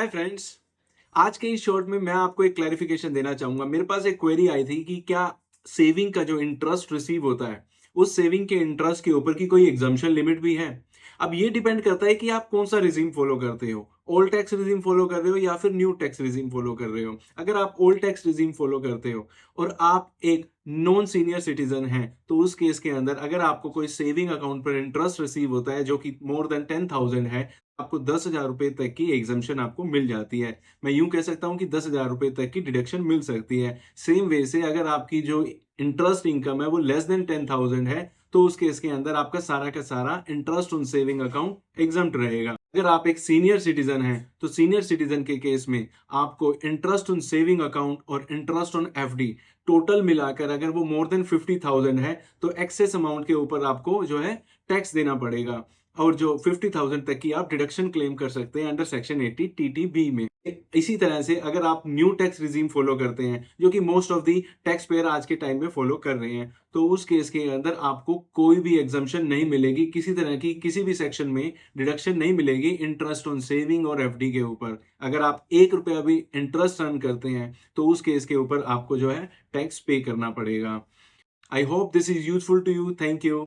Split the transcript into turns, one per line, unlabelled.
Hi friends. आज के इस शॉर्ट में मैं आपको एक क्लैरिफिकेशन देना चाहूंगा। मेरे पास एक क्वेरी आई थी कि क्या सेविंग का जो इंटरेस्ट रिसीव होता है उस सेविंग के इंटरेस्ट के ऊपर की कोई एग्जाम्पशन लिमिट भी है। अब ये डिपेंड करता है कि आप कौन सा रिजीम फॉलो करते हो, ओल्ड टैक्स रिजीम फॉलो कर रहे हो या फिर न्यू टैक्स रिजीम फॉलो कर रहे हो। अगर आप ओल्ड टैक्स रिजीम फॉलो करते हो और आप एक नॉन सीनियर सिटीजन हैं तो उस केस के अंदर अगर आपको कोई सेविंग अकाउंट पर इंटरेस्ट रिसीव होता है जो कि मोर देन 10,000 है, आपको 10,000 रुपए तक की एग्जाम्पशन आपको मिल जाती है। मैं यूं कह सकता हूं कि 10,000 रुपए तक की डिडक्शन मिल सकती है। सेम वे से अगर आपकी जो इंटरेस्ट इनकम है वो लेस देन 10,000 है तो उस केस के अंदर आपका सारा का सारा interest on saving account exempt रहेगा। अगर आप एक सीनियर सिटीजन हैं तो सीनियर सिटीजन के केस में आपको इंटरेस्ट ऑन सेविंग अकाउंट और इंटरेस्ट ऑन एफडी टोटल मिलाकर अगर वो मोर देन 50,000 है तो एक्सेस अमाउंट के ऊपर आपको जो है टैक्स देना पड़ेगा। और जो 50,000 तक की आप डिडक्शन क्लेम कर सकते हैं अंडर सेक्शन 80 टीटीबी में। इसी तरह से अगर आप न्यू टैक्स रिजीम फॉलो करते हैं जो कि most of the tax payer आज के टाइम में फॉलो कर रहे हैं तो उस केस के अंदर आपको कोई भी एग्जम्पशन नहीं मिलेगी, किसी तरह की किसी भी सेक्शन में डिडक्शन नहीं मिलेगी इंटरेस्ट ऑन सेविंग और एफडी के ऊपर। अगर आप 1 रुपया भी इंटरेस्ट अर्न करते हैं तो उस केस के ऊपर आपको जो है टैक्स पे करना पड़ेगा। I hope this is useful to you. Thank you.